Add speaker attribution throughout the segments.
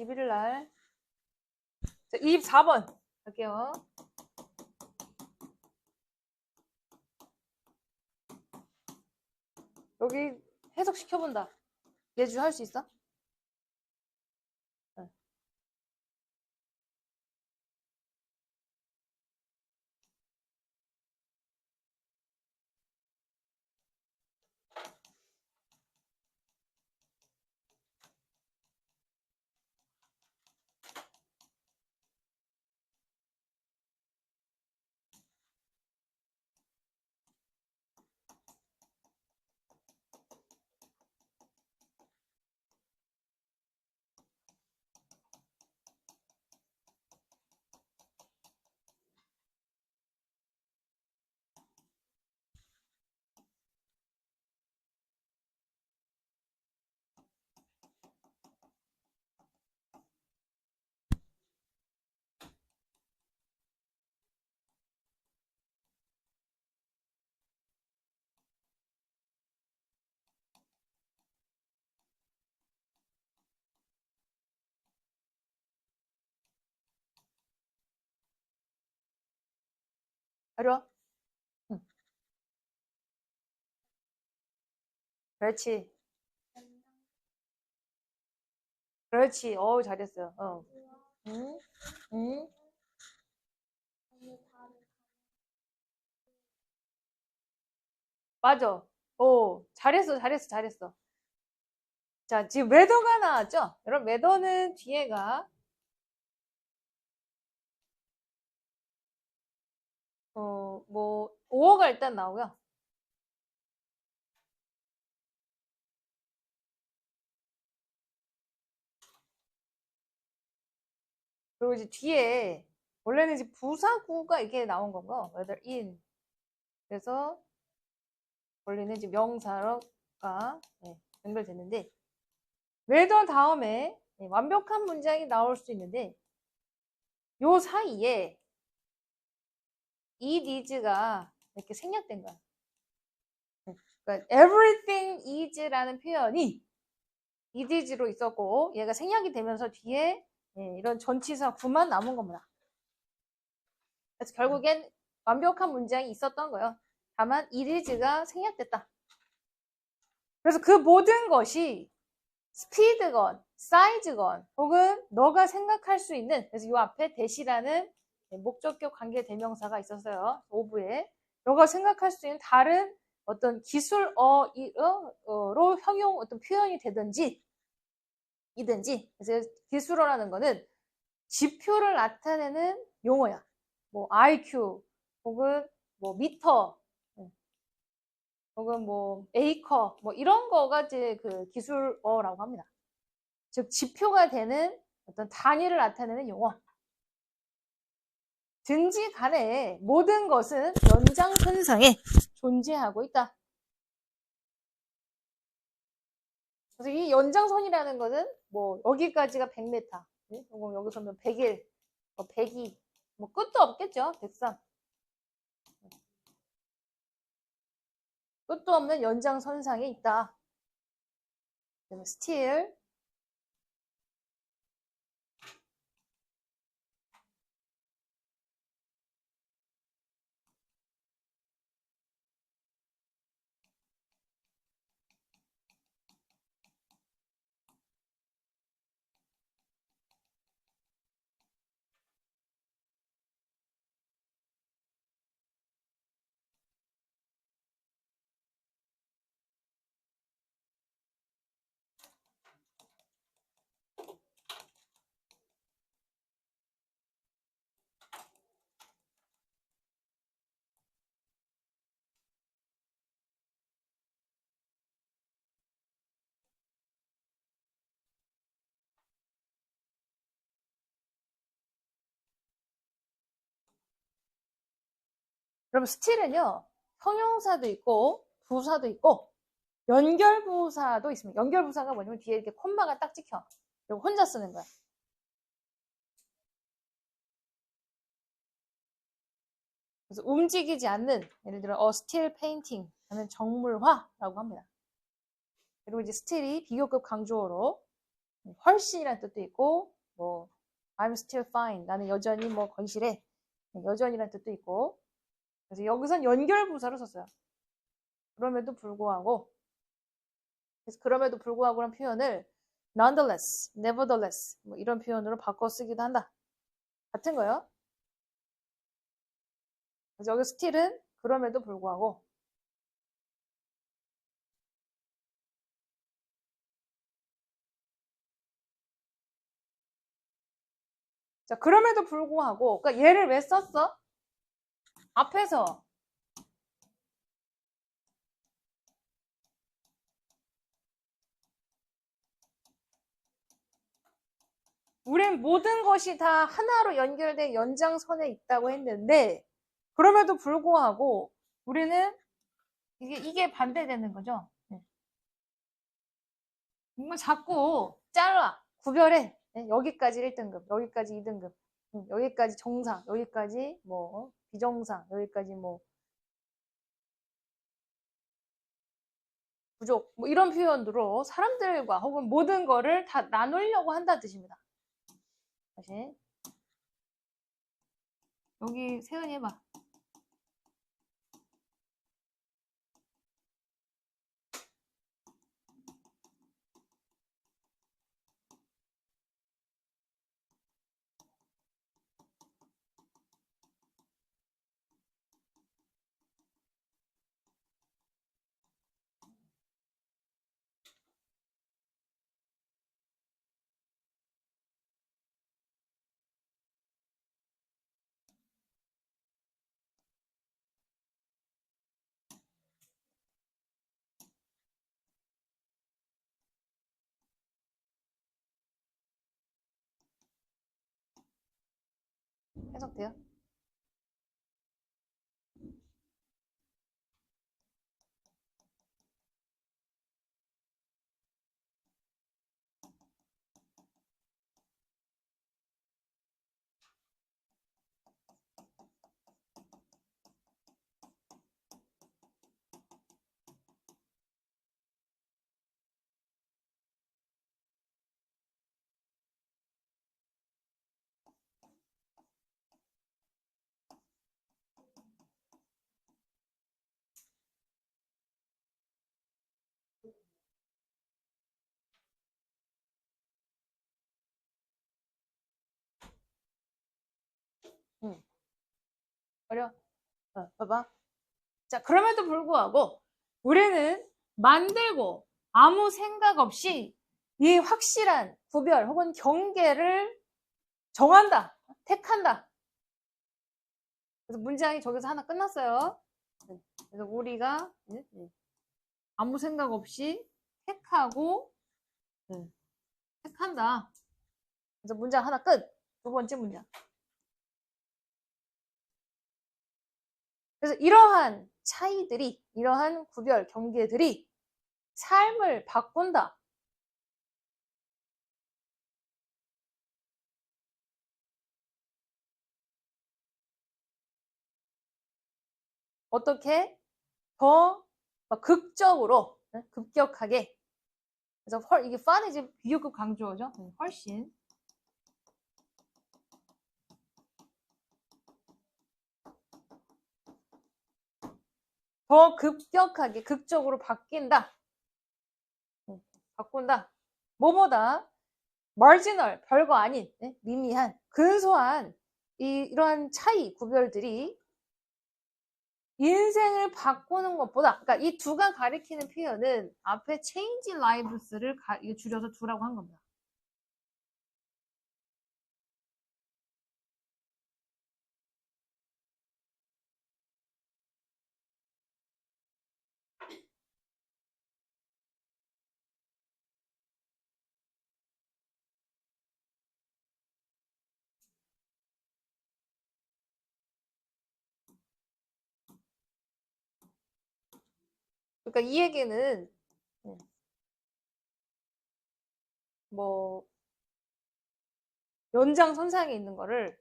Speaker 1: 21일 날. 자, 24번 갈게요. 여기 해석시켜본다. 예주 할 수 있어? 네. 어려워? 응. 그렇지. 그렇지. 어우, 잘했어. 어. 응? 응? 맞아. 오, 잘했어, 잘했어, 잘했어. 자, 지금 웨더가 나왔죠? 여러분, 웨더는 뒤에가, 뭐, 5어가 일단 나오고요. 그리고 이제 뒤에, 원래는 이제 부사구가 이렇게 나온 건가? whether in. 그래서, 원래는 이제 명사가 네, 연결됐는데, 웨더 다음에 네, 완벽한 문장이 나올 수 있는데, 요 사이에 it is가 이렇게 생략된 거야. 그러니까 everything is라는 표현이 it is로 있었고 얘가 생략이 되면서 뒤에 이런 전치사 구만 남은 겁니다. 그래서 결국엔 완벽한 문장이 있었던 거예요. 다만 it is가 생략됐다. 그래서 그 모든 것이 스피드건, 사이즈건 혹은 너가 생각할 수 있는 그래서 이 앞에 대시라는 목적격 관계 대명사가 있었어요. 오브에 너가 생각할 수 있는 다른 어떤 기술어로 형용 어떤 표현이 되든지 이든지 그래서 기술어라는 거는 지표를 나타내는 용어야. 뭐 IQ 혹은 뭐 미터 혹은 뭐 에이커 뭐 이런 거가 이제 그 기술어라고 합니다. 즉 지표가 되는 어떤 단위를 나타내는 용어. 든지 간에 모든 것은 연장선상에 존재하고 있다. 그래서 이 연장선이라는 것은 뭐 여기까지가 100m, 여기서는 100일, 102, 뭐 끝도 없겠죠. 103. 끝도 없는 연장선상에 있다. still 그럼 still은요 형용사도 있고 부사도 있고 연결부사도 있습니다. 연결부사가 뭐냐면 뒤에 이렇게 콤마가 딱 찍혀. 그리고 혼자 쓰는 거야. 그래서 움직이지 않는 예를 들어 still painting 하는 정물화라고 합니다. 그리고 이제 still이 비교급 강조어로 훨씬이라는 뜻도 있고, 뭐, I'm still fine. 나는 여전히 뭐 건실해. 여전이라는 뜻도 있고. 그래서 여기선 연결부사로 썼어요. 그럼에도 불구하고. 그래서 그럼에도 불구하고라는 표현을 nonetheless, nevertheless 뭐 이런 표현으로 바꿔 쓰기도 한다. 같은 거예요. 그래서 여기 still은 그럼에도 불구하고. 자, 그럼에도 불구하고, 그러니까 얘를 왜 썼어? 앞에서 우린 모든 것이 다 하나로 연결된 연장선에 있다고 했는데, 그럼에도 불구하고 우리는 이게 반대되는 거죠. 정말 자꾸 잘라, 구별해. 여기까지 1등급, 여기까지 2등급, 여기까지 정상, 여기까지 뭐 비정상, 여기까지 뭐 부족, 뭐 이런 표현으로 사람들과 혹은 모든 거를 다 나누려고 한다는 뜻입니다. 다시 여기 세은이 해봐. 해석돼요? 응. 어려? 봐봐. 자, 그럼에도 불구하고 우리는 만들고 아무 생각 없이 이 확실한 구별 혹은 경계를 정한다, 택한다. 그래서 문장이 저기서 하나 끝났어요. 그래서 우리가 아무 생각 없이 택하고 택한다. 그래서 문장 하나 끝. 두 번째 문장. 그래서 이러한 차이들이, 이러한 구별, 경계들이 삶을 바꾼다. 어떻게? 더 극적으로, 급격하게. 그래서 이게 fun이 지금 비교급 강조어죠. 훨씬. 더 급격하게, 극적으로 바뀐다. 바꾼다. 뭐보다 marginal, 별거 아닌, 미미한, 근소한 이러한 차이, 구별들이 인생을 바꾸는 것보다, 그러니까 이 두가 가리키는 표현은 앞에 change lives를 줄여서 두라고 한 겁니다. 그러니까 이 얘기는 뭐 연장선상에 있는 거를,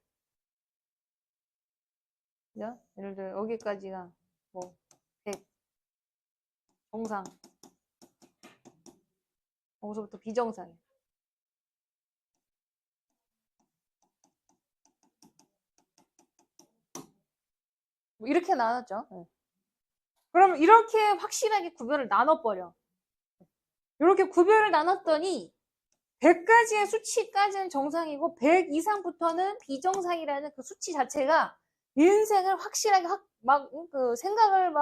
Speaker 1: 예를 들어 여기까지가 뭐 100, 정상, 거기서부터 비정상이에요. 뭐 이렇게 나눴죠. 그럼 이렇게 확실하게 구별을 나눠버려. 이렇게 구별을 나눴더니 100가지의 수치까지는 정상이고 100 이상부터는 비정상이라는 그 수치 자체가 인생을 확실하게 그 생각을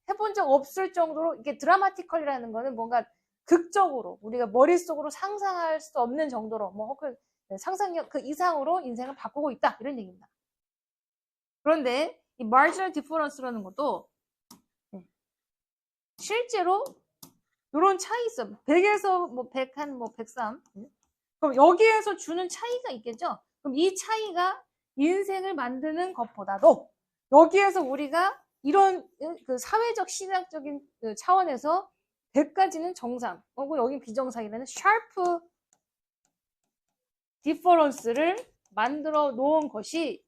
Speaker 1: 해본 적 없을 정도로 이게 드라마티컬이라는 거는 뭔가 극적으로 우리가 머릿속으로 상상할 수 없는 정도로 혹은 상상력 그 이상으로 인생을 바꾸고 있다 이런 얘기입니다. 그런데 이 marginal difference라는 것도 실제로 이런 차이 있어. 100에서 100 한 103. 그럼 여기에서 주는 차이가 있겠죠? 그럼 이 차이가 인생을 만드는 것보다도 여기에서 우리가 이런 그 사회적 신학적인 그 차원에서 100까지는 정상, 혹은 여기 비정상이라는 sharp difference를 만들어 놓은 것이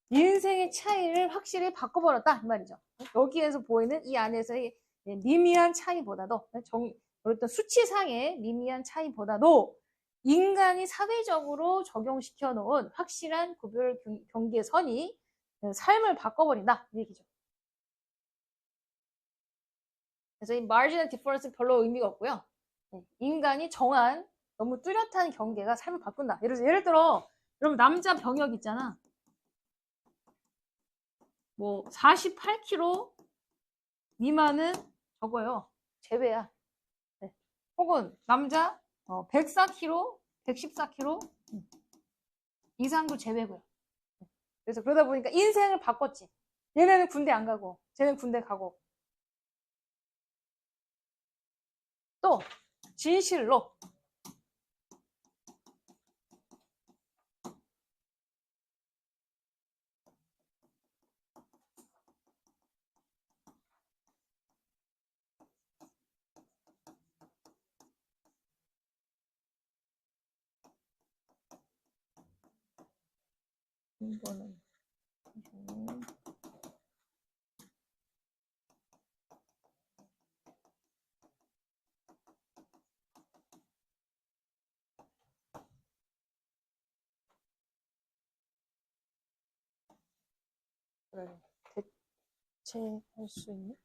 Speaker 1: 인생의 차이를 확실히 바꿔버렸다 이 말이죠. 여기에서 보이는 이 안에서의 미미한 차이보다도 어떤 수치상의 미미한 차이보다도 인간이 사회적으로 적용시켜 놓은 확실한 구별 경계선이 삶을 바꿔버린다 이 얘기죠. 그래서 이 marginal difference는 별로 의미가 없고요. 인간이 정한 너무 뚜렷한 경계가 삶을 바꾼다. 예를 들어 여러분 남자 병역 있잖아. 48kg 미만은 적어요. 제외야. 혹은 남자 104kg, 114kg 이상도 제외고요. 그래서 그러다 보니까 인생을 바꿨지. 얘네는 군대 안 가고, 쟤는 군대 가고. 또 진실로 이거는 대체할 수 있는?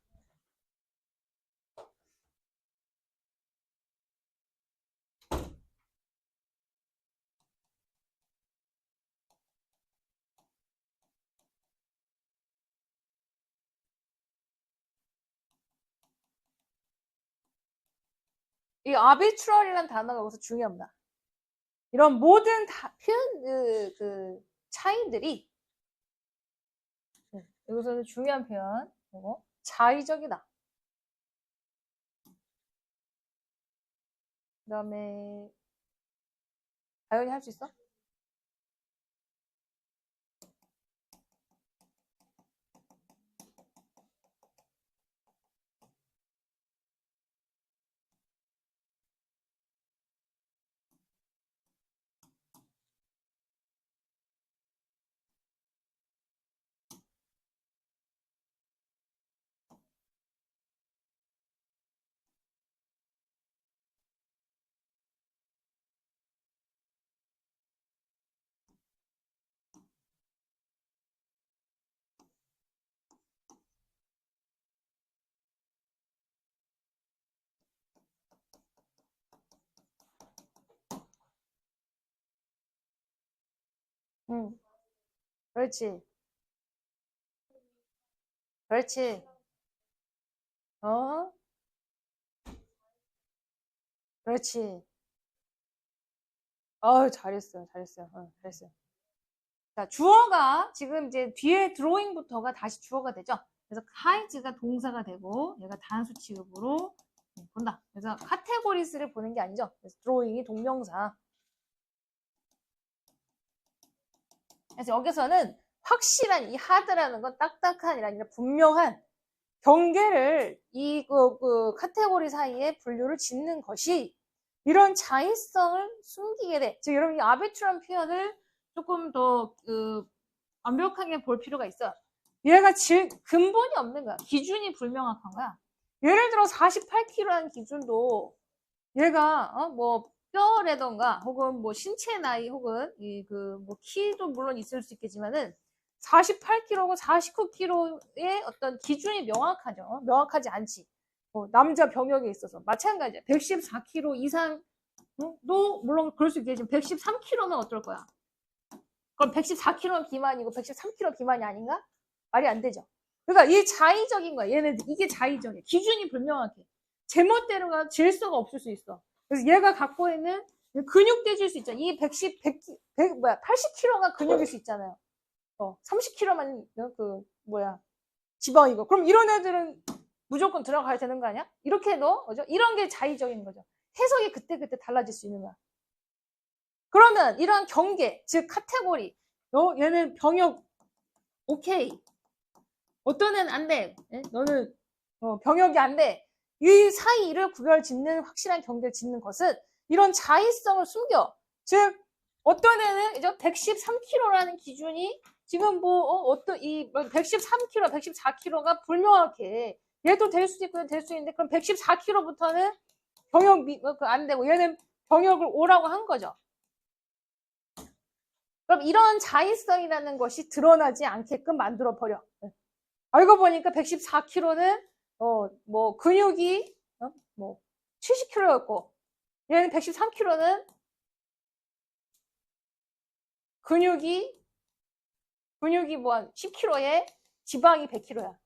Speaker 1: 이 arbitrary라는 단어가 여기서 중요합니다. 이런 모든 표현 차이들이 여기서는 중요한 표현 자의적이다. 그 다음에 다현이 할 수 있어? 응. 그렇지. 그렇지. 그렇지. 잘했어요. 잘했어요. 잘했어요. 자, 주어가 지금 이제 뒤에 드로잉부터가 다시 주어가 되죠. 그래서 카이즈가 동사가 되고 얘가 단수 취급으로 본다. 그래서 카테고리스를 보는 게 아니죠. 그래서 드로잉이 동명사. 그래서 여기서는 확실한 이 하드라는 건 딱딱한 이 아니라 분명한 경계를 이 카테고리 사이에 분류를 짓는 것이 이런 자의성을 숨기게 돼. 즉 여러분 이 아비트란 표현을 조금 더 완벽하게 볼 필요가 있어. 얘가 근본이 없는 거야. 기준이 불명확한 거야. 예를 들어 48kg라는 기준도 얘가 뼈라던가 혹은 신체 나이 혹은 키도 물론 있을 수 있겠지만은 48kg고 49kg의 어떤 기준이 명확하죠. 명확하지 않지. 남자 병역에 있어서 마찬가지야. 114kg 이상 도 물론 그럴 수 있겠지만 113kg는 어떨 거야? 그럼 114kg 비만이고 113kg 비만이 아닌가? 말이 안 되죠. 그러니까 이 자의적인 거야. 얘네들 이게 자의적이야. 기준이 불명확해. 제멋대로가 질서가 없을 수 있어. 그래서 얘가 갖고 있는 근육돼질 수 있잖아. 이 80kg가 근육일 수 있잖아요. 30kg만 지방이고. 그럼 이런 애들은 무조건 들어가야 되는 거 아니야? 이렇게 해도 그죠? 이런 게 자의적인 거죠. 해석이 그때그때 달라질 수 있는 거야. 그러면 이런 경계, 즉 카테고리, 얘는 병역 오케이. 어떤 애는 안 돼. 너는 병역이 안 돼. 이 사이를 구별 짓는 확실한 경계를 짓는 것은 이런 자의성을 숨겨. 즉 어떤 애는 113kg라는 기준이 지금 어떤 이 113kg, 114kg가 불명확해. 얘도 될 수도 있고 될 수 있는데 그럼 114kg부터는 병역 안 되고 얘는 병역을 오라고 한 거죠. 그럼 이런 자의성이라는 것이 드러나지 않게끔 만들어 버려. 알고 보니까 114kg는 근육이 70kg였고 얘는 113kg는 근육이 10kg에 지방이 100kg야.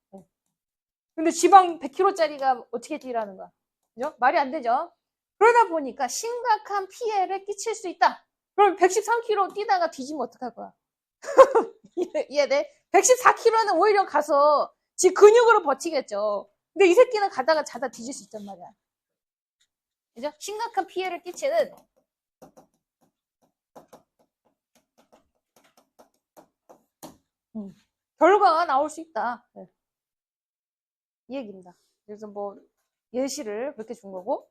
Speaker 1: 근데 지방 100kg짜리가 어떻게 뛰라는 거야? 그죠? 말이 안 되죠? 그러다 보니까 심각한 피해를 끼칠 수 있다. 그럼 113kg 뛰다가 뒤지면 어떡할 거야? 이해돼? 114kg는 오히려 가서 지 근육으로 버티겠죠. 근데 이 새끼는 가다가 자다 뒤질 수 있단 말이야. 그죠? 심각한 피해를 끼치는 결과가 나올 수 있다. 이 얘기입니다. 그래서 예시를 그렇게 준 거고.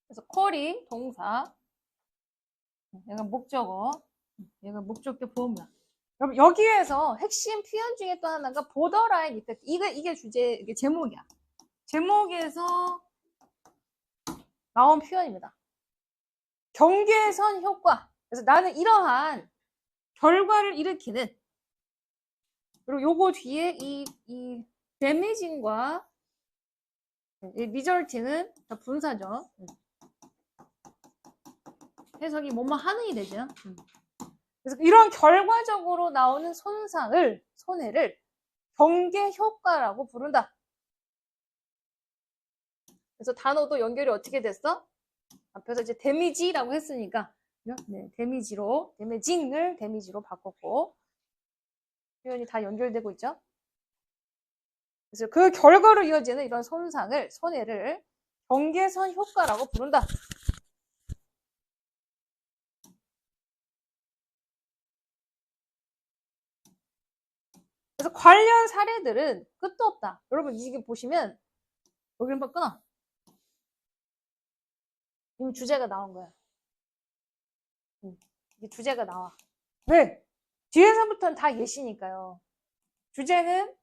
Speaker 1: 그래서 쿼리 동사, 얘가 목적어, 얘가 목적격 보호문화. 여러분 여기에서 핵심 표현 중에 또 하나가 보더라인 이펙트. 이게 이게 제목이야. 제목에서 나온 표현입니다. 경계선 효과. 그래서 나는 이러한 결과를 일으키는, 그리고 요거 뒤에 이 데미징과 이 리절팅은 다 분사죠. 해석이 뭐뭐 하는이 되죠. 그래서 이런 결과적으로 나오는 손해를 경계 효과라고 부른다. 그래서 단어도 연결이 어떻게 됐어? 앞에서 이제 데미지라고 했으니까 데미징을 데미지로 바꿨고 표현이 다 연결되고 있죠. 그래서 그 결과로 이어지는 이런 손해를 경계선 효과라고 부른다. 그래서 관련 사례들은 끝도 없다. 여러분 이게 보시면 여기 한번 끊어. 이미 주제가 나온 거야. 이게 주제가 나와. 왜? 뒤에서부터는 다 예시니까요. 주제는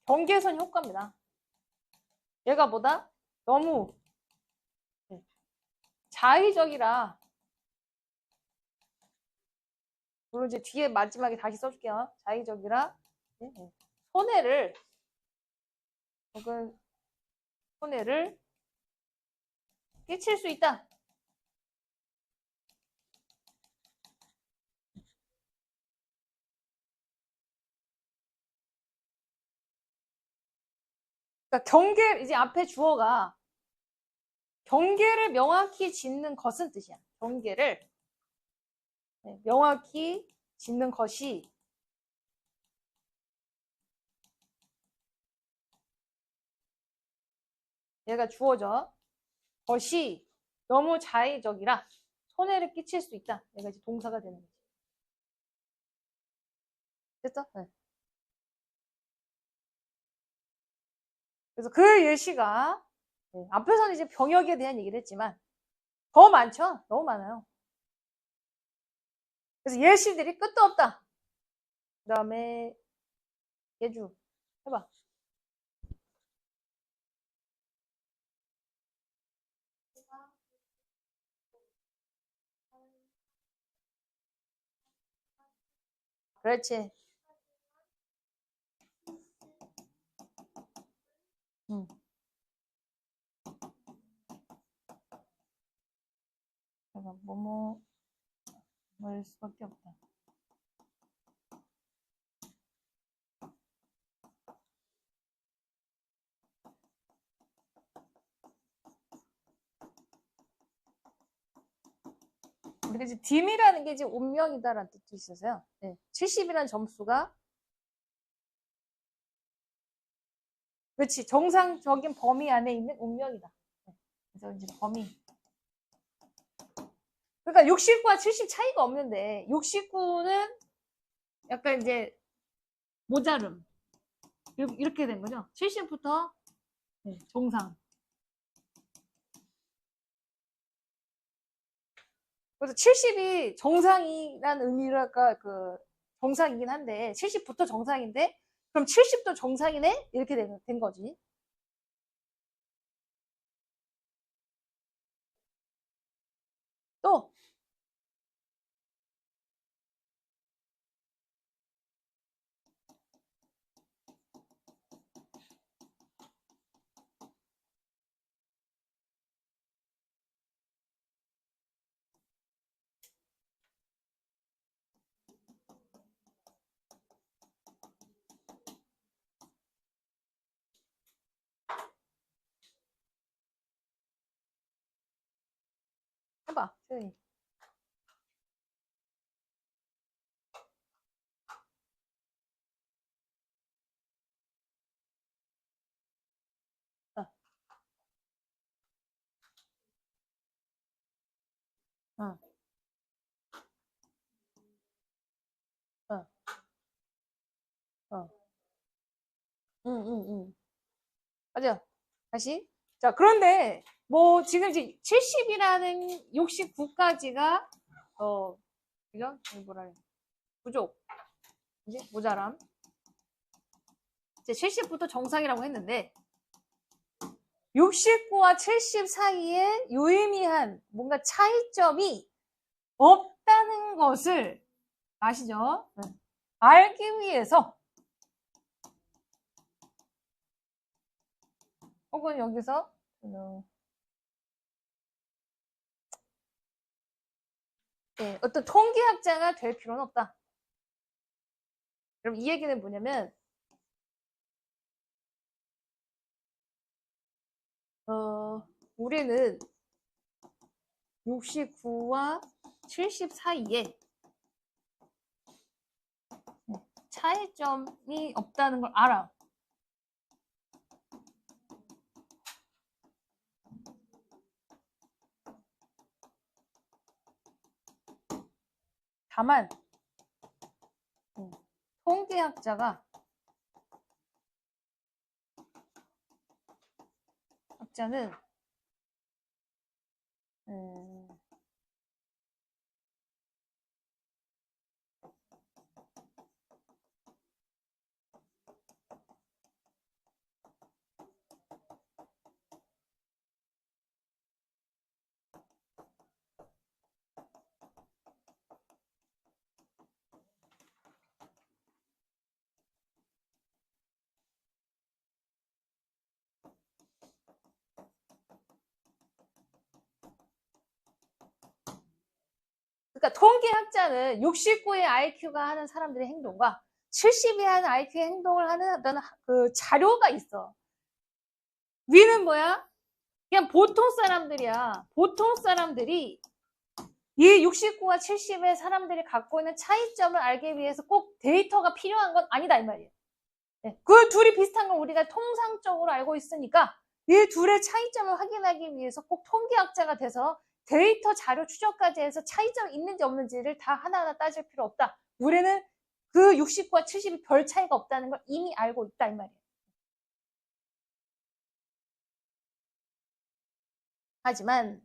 Speaker 1: 경계선 효과입니다. 얘가 뭐다? 너무 자의적이라. 물론 이제 뒤에 마지막에 다시 써줄게요. 자의적이라 손해를 끼칠 수 있다. 그러니까 이제 앞에 주어가 경계를 명확히 짓는 것은 뜻이야. 경계를 명확히 짓는 것이 얘가 주어져. 것이 너무 자의적이라 손해를 끼칠 수 있다. 얘가 이제 동사가 되는 거지. 됐어? 네. 그래서 그 예시가 앞에서는 이제 병역에 대한 얘기를 했지만 더 많죠? 너무 많아요. 그래서 예시들이 끝도 없다. 그 다음에 예주 해봐. 그렇지. 응. 내가 뭐뭐일 수밖에 없다. 우리가 이제 딤이라는 게 이제 운명이다라는 뜻도 있어서요. 네. 70이라는 점수가 그렇지 정상적인 범위 안에 있는 운명이다. 네. 그래서 이제 범위. 그러니까 69와 70 차이가 없는데 69는 약간 이제 모자름 이렇게 된 거죠. 70부터 네, 정상. 그래서 70이 정상이라는 의미랄까 그 정상이긴 한데 70부터 정상인데 그럼 70도 정상이네 이렇게 된 거지. 또 해봐. 소연이. 어, 어, 어, 어. 응, 응, 응. 맞아. 다시. 자, 그런데 뭐 지금 이제 70이라는 69까지가 그죠? 뭐라 해? 부족. 이제 모자람. 이제 70부터 정상이라고 했는데 69와 70 사이에 유의미한 뭔가 차이점이 없다는 것을 아시죠? 네. 알기 위해서 혹은 여기서 네, 어떤 통계학자가 될 필요는 없다. 그럼 이 얘기는 뭐냐면 우리는 69와 70 사이에 차이점이 없다는 걸 알아. 다만 통계학자가 학자는 그러니까 통계학자는 69의 IQ가 하는 사람들의 행동과 70이 하는 IQ의 행동을 하는 어떤 그 자료가 있어. 위는 뭐야? 그냥 보통 사람들이야. 보통 사람들이 이 69와 70의 사람들이 갖고 있는 차이점을 알기 위해서 꼭 데이터가 필요한 건 아니다 이 말이에요. 네. 그 둘이 비슷한 걸 우리가 통상적으로 알고 있으니까 이 둘의 차이점을 확인하기 위해서 꼭 통계학자가 돼서 데이터 자료 추적까지 해서 차이점이 있는지 없는지를 다 하나하나 따질 필요 없다. 우리는 그 69와 70이 별 차이가 없다는 걸 이미 알고 있다 이 말이에요. 하지만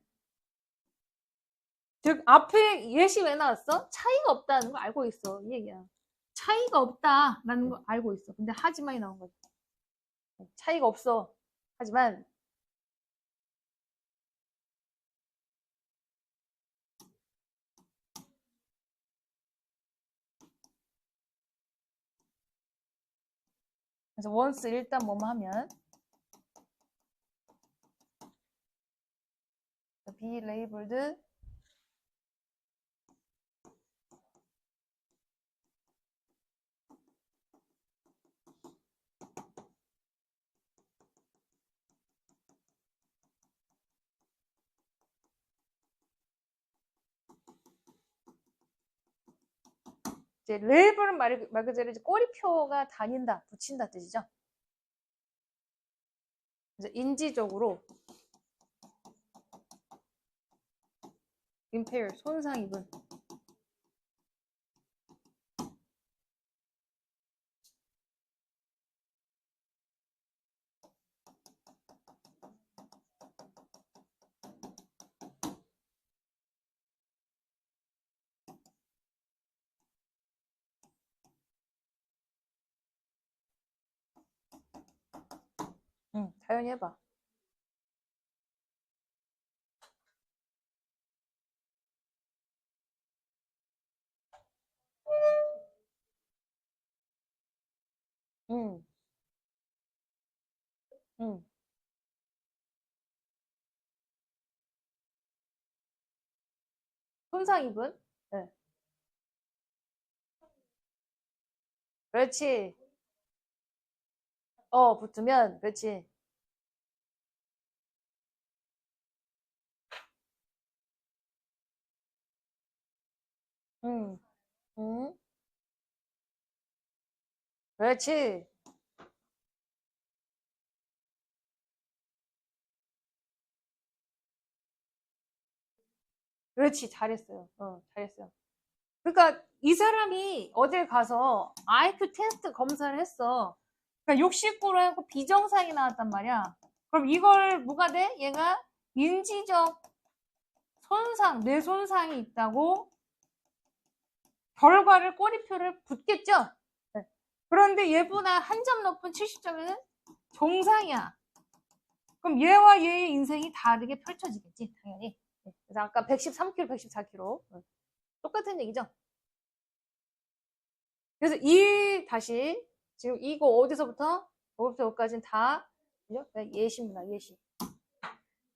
Speaker 1: 즉 앞에 예시 왜 나왔어? 차이가 없다는 걸 알고 있어 이 얘기야. 차이가 없다라는 걸 알고 있어. 근데 하지만이 나온 거지. 차이가 없어. 하지만 그래서 once 일단 뭐뭐 하면 be labeled 이제 레이블은 말 그대로 이제 꼬리표가 다닌다, 붙인다 뜻이죠. 그래서 인지적으로 impair 손상 입은 자연히 해봐. 응, 응. 손상 입은? 네. 그렇지. 붙으면, 그렇지. 응, 응. 그렇지. 그렇지. 잘했어요. 잘했어요. 그러니까 이 사람이 어딜 가서 IQ 테스트 검사를 했어. 그러니까 69로 해고 비정상이 나왔단 말이야. 그럼 이걸 뭐가 돼? 얘가 인지적 손상, 뇌 손상이 있다고 결과를 꼬리표를 붙겠죠? 네. 그런데 얘보다 한 점 높은 70점에는 정상이야. 그럼 얘와 얘의 인생이 다르게 펼쳐지겠지, 당연히. 네. 그래서 아까 113kg, 114kg. 똑같은 얘기죠. 그래서 다시, 지금 이거 어디서부터? 여기부터 여기까지는 다, 그죠? 예시입니다, 예시.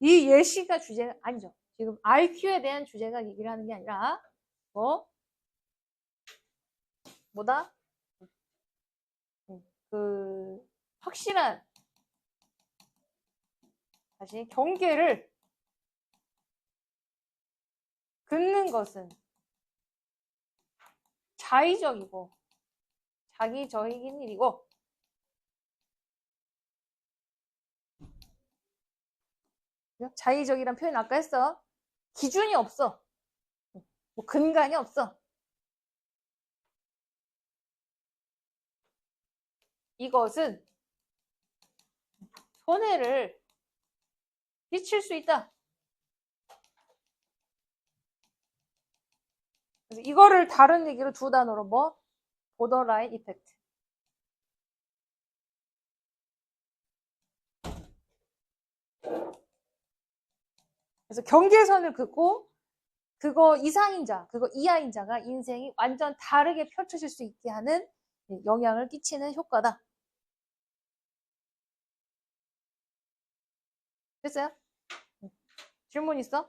Speaker 1: 이 예시가 주제가 아니죠. 지금 IQ에 대한 주제가 얘기를 하는 게 아니라, 뭐다? 확실한, 다시, 경계를 긋는 것은 자의적이고, 자기적인 일이고, 자의적이란 표현 아까 했어. 기준이 없어. 뭐 근간이 없어. 이것은 손해를 끼칠 수 있다. 그래서 이거를 다른 얘기로 두 단어로 보더라인 이펙트. 그래서 경계선을 긋고 그거 이상인 자, 그거 이하인 자가 인생이 완전 다르게 펼쳐질 수 있게 하는 영향을 끼치는 효과다. 됐어요? 질문 있어?